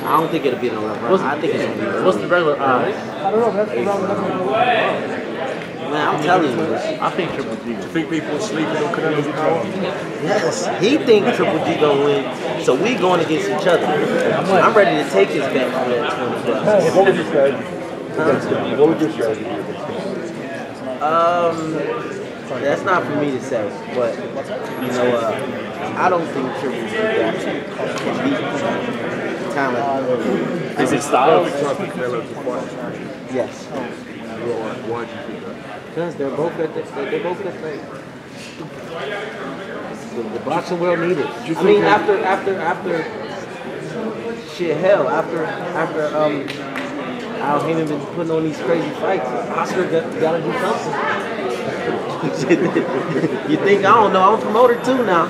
I don't think it'll be an 11 round. I think it's going to be early. What's the regular? I don't know. That's the round. Man, I'm telling you. I think Triple G. Do you think people are sleeping on Canelo's power? Yes. He thinks Triple G going to win. So we going against each other. I'm ready to take his bet for that 20 bucks. What would you say? What would you say? That's not for me to say, but you know, I don't think Triple G can beat talent. Is it style? Yes. Why do you think that? Because they're both at the boxing world needed. I mean, after shit, hell, after Al Heyman been putting on these crazy fights, Oscar gotta do something. You think, I don't know, I'm a promoter too now.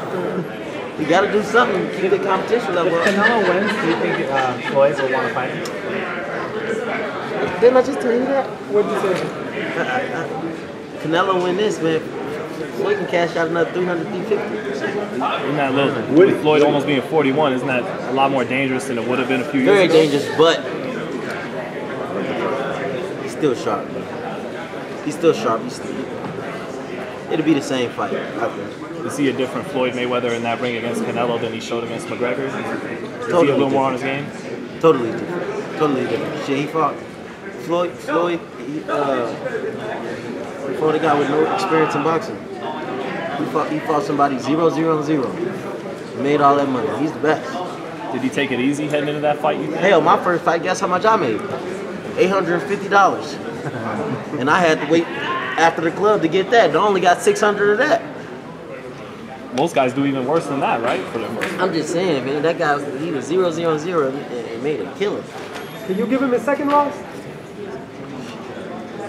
You gotta do something to keep the competition level up. If Canelo wins, do you think Floyd will want to fight him? Didn't I just tell you that? What'd you say? Canelo win this, man. Floyd can cash out another 300, 350. Isn't that a little, with Floyd almost being 41, isn't that a lot more dangerous than it would have been a few years ago? Very dangerous, but he's still sharp. He's still sharp. It'll be the same fight, I think. You see a different Floyd Mayweather in that ring against Canelo than he showed against McGregor? Is he a little more on his game? Totally different. Totally different. Shit, he fought Floyd, he fought a guy with no experience in boxing. He fought somebody 0-0-0. Made all that money. He's the best. Did he take it easy heading into that fight, you think? Hell, my first fight, guess how much I made? $850. And I had to wait after the club to get that. I only got 600 of that. Most guys do even worse than that, right? For their first. I'm just saying, man, that guy, he was 0-0-0 and made a killing. Can you give him his second loss?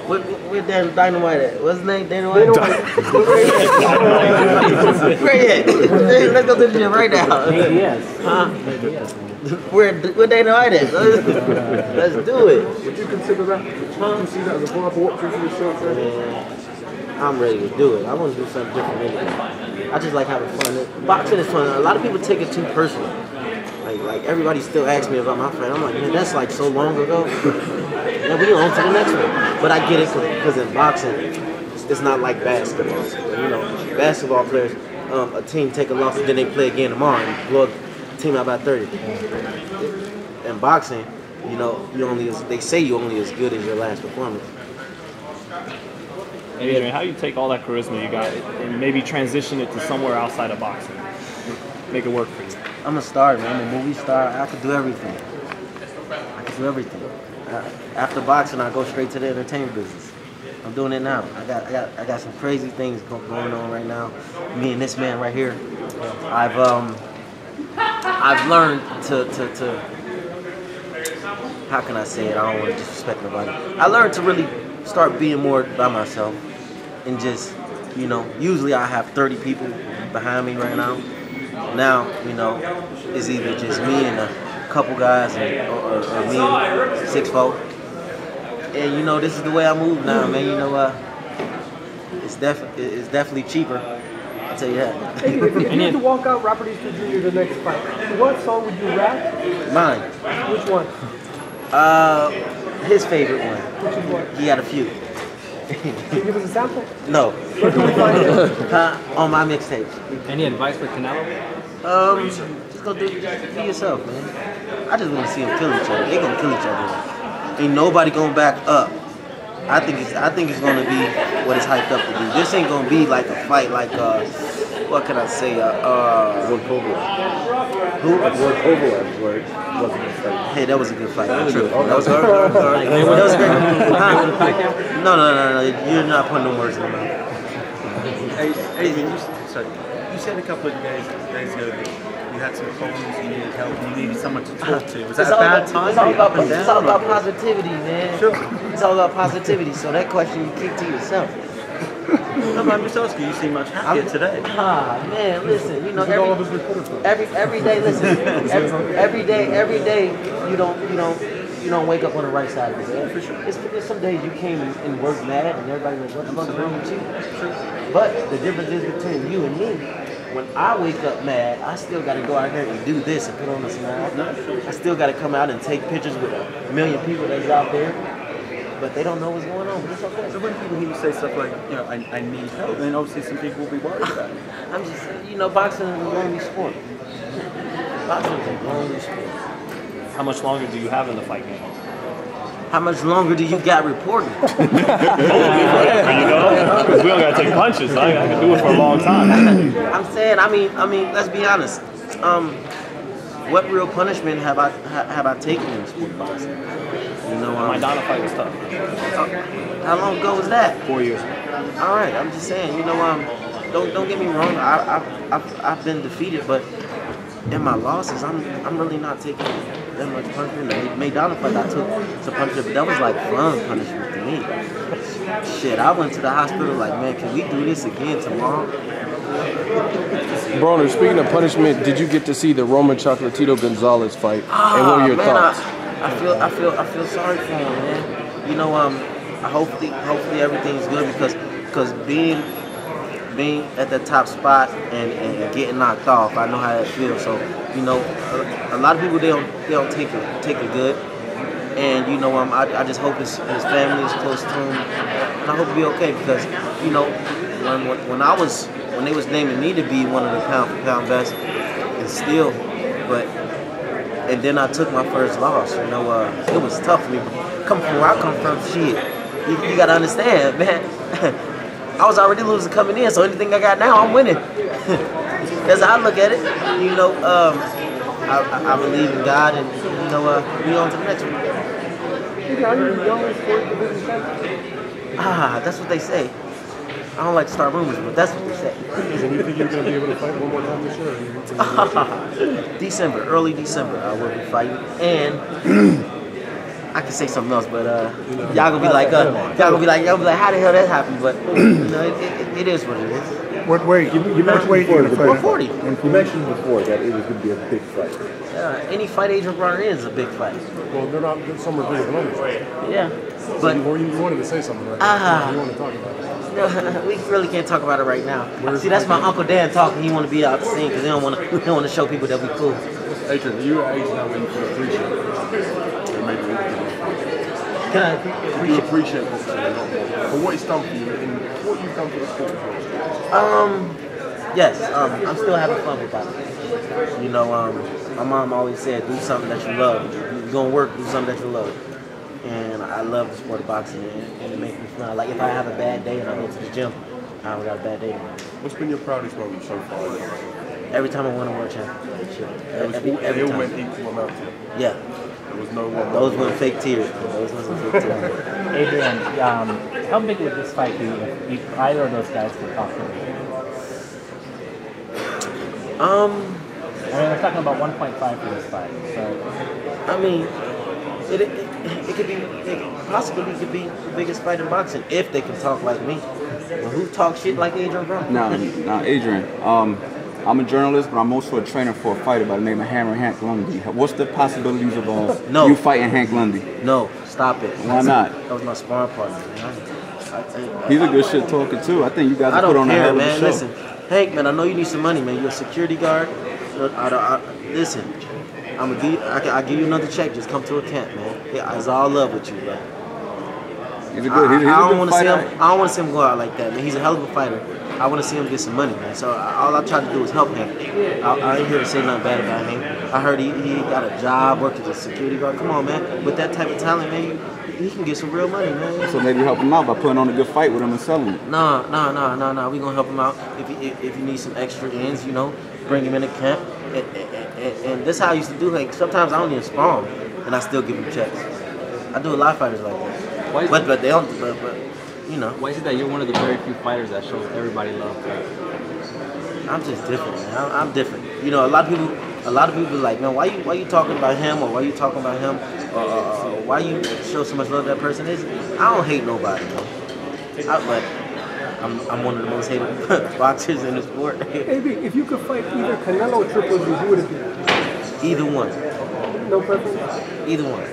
Where Dynamite at? What's his name? Dynamite? Where he at? Let's go to the gym right now. Huh? Where Dynamite at? Let's do it. Would you consider that? Would you see that as a viable option for yourself? I'm ready to do it. I want to do something different anyway. I just like having fun. Boxing is fun. A lot of people take it too personal. Like everybody still asks me about my fight. I'm like, man, that's like so long ago. Yeah, we on to the next one. But I get it because in boxing, it's not like basketball. You know, basketball players, a team take a loss and then they play again tomorrow and blow the team out by 30. In boxing, you know, they say you're only as good as your last performance. Adrien, how do you take all that charisma you got and maybe transition it to somewhere outside of boxing? Make it work for you. I'm a star, man. I'm a movie star. I could do everything. I could do everything. After boxing, I go straight to the entertainment business. I'm doing it now. I got some crazy things going on right now. Me and this man right here. I've learned to how can I say it? I don't want to disrespect nobody. I learned to really start being more by myself and just, you know, usually I have 30 people behind me right now. Now, you know, it's either just me and a couple guys or me and 6 folk. And, you know, this is the way I move now, man. You know, it's definitely cheaper. I'll tell you that. If you had to walk out Robert Easter Jr. the next fight, what song would you rap? Mine. Which one? His favorite one. Which is what? He had a few. Can you give us a sample? No. Where can we find it? On my mixtapes. Any advice for Canelo? Just go do yourself, man. I just want to see them kill each other. They gonna kill each other. Ain't nobody gonna back up. I think it's gonna be what it's hyped up to be. This ain't gonna be like a fight like what can I say? Word Who? Word Kovalev's word wasn't a fight. Hey, that was a good fight. That was good. That was great. No. You're not putting no words in my mouth. Adrien, you said a couple of days ago that you had some problems, you needed help, and you needed someone to talk to. Was that a bad time? It's all about positivity, man. Sure. It's all about positivity. So that question you keep to yourself. No, but I'm just asking. You seem much happier today. Man, listen. You know, every day. Listen, every day. You don't wake up on the right side of the bed. For sure. It's some days you came and worked mad, and everybody's like, "What the fuck is wrong with you?" But the difference is between you and me when I wake up mad, I still got to go out here and do this and put on a smile. I still got to come out and take pictures with a million people that's out there, but they don't know what's going on. But it's okay. So when people hear you say stuff like, you know, I need help, then obviously some people will be worried about it. I'm just, you know, boxing is a lonely sport. Boxing is a lonely sport. How much longer do you have in the fight game? How much longer do you got reporting? You know, because we don't gotta take punches. I can do it for a long time. I'm saying, I mean, let's be honest. What real punishment have I taken in sport of boxing? You know, My Donna fight was tough. how long ago was that? 4 years. All right, I'm just saying. You know, don't get me wrong. I've been defeated, but in my losses, I'm really not taking that much punishment. The Mayweather fight, I took some punishment, but that was like fun punishment to me. Shit, I went to the hospital like, man, can we do this again tomorrow? Broner, speaking of punishment, did you get to see the Roman Chocolatito Gonzalez fight? And what are your thoughts? I feel sorry for him, man. You know, hopefully everything's good because being at the top spot and getting knocked off, I know how that feels. So, you know, a lot of people they don't take it good, and you know, I just hope his family is close to him, and I hope he'll be okay because, you know, when they was naming me to be one of the pound for pound best, and still, and then I took my first loss. You know, it was tough for me. Come from where I come from, shit. You gotta understand, man. I was already losing coming in, so anything I got now, I'm winning. That's how I look at it. You know, I believe in God, and you know, we on to the next one. That's what they say. I don't like to start rumors, but that's what they say. So you think you're going to be able to fight one more time this year? December, early December, I will be fighting, and I can say something else, but y'all gonna be like, how the hell that happened? But you know, it is what it is. What weight? You mentioned weight you're going to fight. 140. You mentioned before that it was going to be a big fight. Any fight Adrien Broner is a big fight. Well, they're not. Some are bigger than others. Yeah, but you wanted to say something right now. You want to talk about it? No, we really can't talk about it right now. See, that's my Uncle Dan talking. He want to be out the scene because he don't want to show people that we cool. Adrien, you are aging now when you can appreciate. You appreciate boxing a lot more for what it's done for you and what you've done for the sport as well. Yes, I'm still having fun with boxing. You know, my mom always said, do something that you love. You're going to work, do something that you love. And I love the sport of boxing, and it makes me feel like if I have a bad day and I go to the gym, I don't got a bad day tomorrow. What's been your proudest moment so far? Every time I won a world championship. They all went equal amount to you? Yeah. There was no one. Those weren't fake tears. Those wasn't fake tears. Adrien, how big would this fight be if either of those guys could talk to you? I mean, we're talking about 1.5 for this fight. So, I mean, it could be, possibly could be the biggest fight in boxing if they can talk like me. Well, who talks shit like Adrien Broner? Now, Adrien, I'm a journalist, but I'm also a trainer for a fighter by the name of Hammer Hank Lundy. What's the possibilities of you fighting Hank Lundy? No, stop it. Why not? That was my sparring partner. He's a good shit talker too. I think you guys have put on a hell of a show. Listen, Hank, man, I know you need some money, man. You're a security guard. Listen, I'll give you another check. Just come to a camp, man. It's all love with you, bro. He's a good. He's I a good fighter. I don't want to see him go out like that, man. He's a hell of a fighter. I want to see him get some money, man. So all I try to do is help him. I ain't here to say nothing bad about him. I heard he got a job, working as a security guard. Come on, man. With that type of talent, man, he can get some real money, man. So maybe help him out by putting on a good fight with him and selling it. No. We gonna help him out. If you need some extra ends, you know, bring him in the camp. And this is how I used to do. Like sometimes I don't even spawn, and I still give him checks. I do a lot of fighters like that. But they don't. But you know. why is it that you're one of the very few fighters that shows everybody love? I'm just different, man. I'm different. You know, a lot of people like, man, why you talking about him, or why you talking about him, or why you show so much love to that person? I don't hate nobody, man. But I'm one of the most hated boxers in the sport. Maybe if you could fight either Canelo or Triple G, who would it be? Either one. No preference? Either one.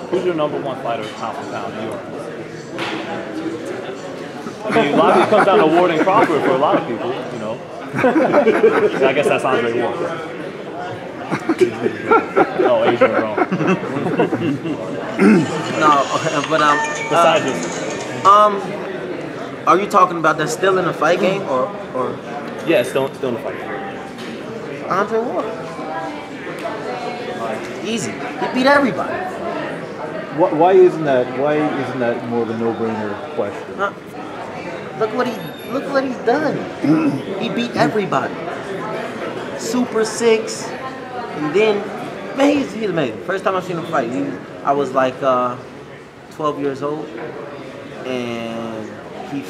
Who's your number one fighter pound for pound in New York? I mean, a lot of it comes down to Ward and Crawford for a lot of people, you know. I guess that's Andre Ward. Oh, Adrien wrong. No, but Besides this, are you talking about that still in the fight game or yeah, still in the fight. Andre Ward? Easy. He beat everybody. Why isn't that more of a no-brainer question? Look what he's done. He beat everybody. Super 6, and then man, he's amazing. First time I seen him fight, I was like 12 years old, and he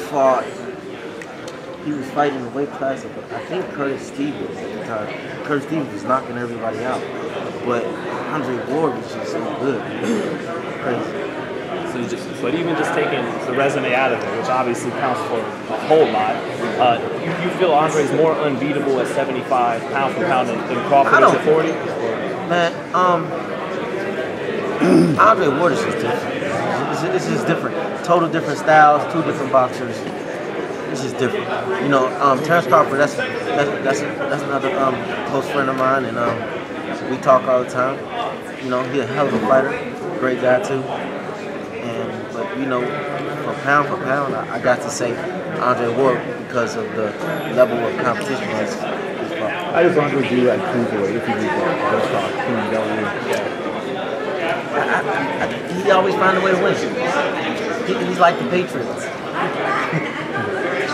was fighting the weight class of, I think, Curtis Stevens at the time. Curtis Stevens was knocking everybody out, but Andre Ward was just so good. Crazy. But even just taking the resume out of it, which obviously counts for a whole lot, you feel Andre's more unbeatable at 75 pound for pound than Crawford is at 40? Man, Andre Ward is just different. It's just different. Total different styles, two different boxers. It's just different. You know, Terrence Crawford, that's another close friend of mine, and we talk all the time. You know, he's a hell of a fighter, great guy too. But you know, for pound, I got to say Andre Ward because of the level of competition he's fought. How does Andre do at cruiserweight if he moves up? He always finds a way to win. He's like the Patriots.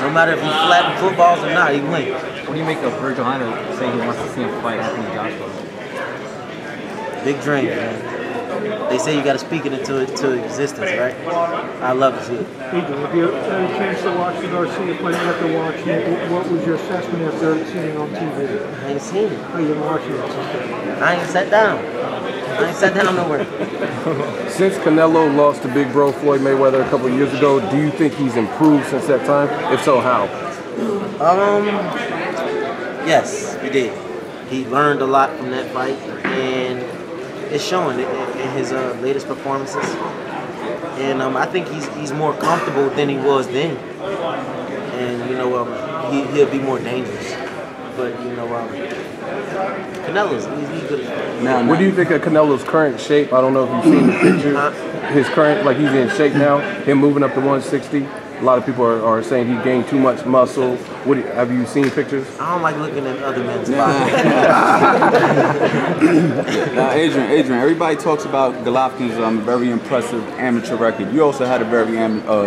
No matter if he's flatting footballs or not, he wins. What do you make of Virgil Hunter saying he wants to see him fight Anthony Joshua? Big dream, man. They say you got to speak it into existence, right? I love to see it. Adrien, if you had a chance to watch the Garcia fight after watching it, what was your assessment after seeing it on TV? I ain't seen it. Oh, you didn't watch it? I ain't sat down. Nowhere. Since Canelo lost to big bro Floyd Mayweather a couple of years ago, do you think he's improved since that time? If so, how? Yes, he did. He learned a lot from that fight, and it's showing in his latest performances. And I think he's more comfortable than he was then. And you know, he'll be more dangerous. But you know, Canelo's he's good. What do you think of Canelo's current shape? I don't know if you've seen the picture. His current, like he's in shape now. Him moving up to 160. A lot of people are saying he gained too much muscle. Have you seen pictures? I don't like looking at other men's bodies. Now, Adrien, everybody talks about Golovkin's very impressive amateur record. You also had a very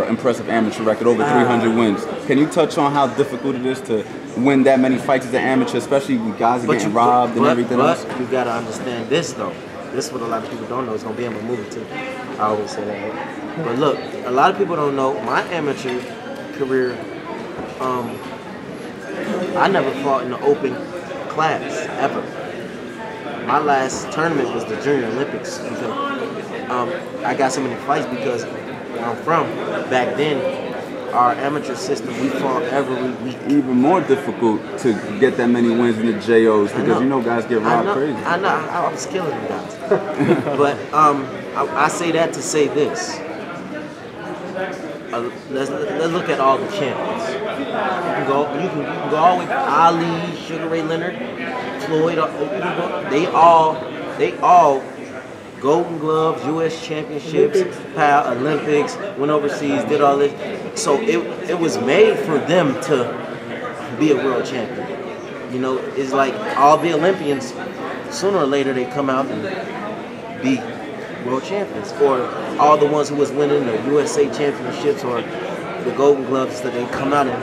impressive amateur record, over 300 wins. Can you touch on how difficult it is to win that many fights as an amateur, especially when guys are getting robbed and everything else? But you gotta understand this though. This is what a lot of people don't know. It's gonna be in my movie too. I always say that. But look, a lot of people don't know my amateur career. I never fought in the open class ever. My last tournament was the Junior Olympics. Because, I got so many fights because where I'm from, back then, our amateur system, we fought every week. Even more difficult to get that many wins in the JOs because you know guys get robbed crazy. I know. I was killing them guys. But I say that to say this. Let's look at all the champions. You can go all the way to Ali, Sugar Ray Leonard, Floyd. They all Golden Gloves, U.S. Championships, Olympics, went overseas, did all this. So it was made for them to be a world champion. You know, it's like all the Olympians, sooner or later they come out and be world champions, or all the ones who was winning the USA championships or the Golden Gloves, that they come out and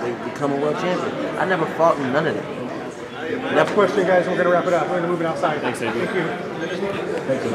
they become a world champion. I never fought in none of that. Next question, guys. We're going to wrap it up. We're going to move it outside. Thanks, Adrien. Thank you.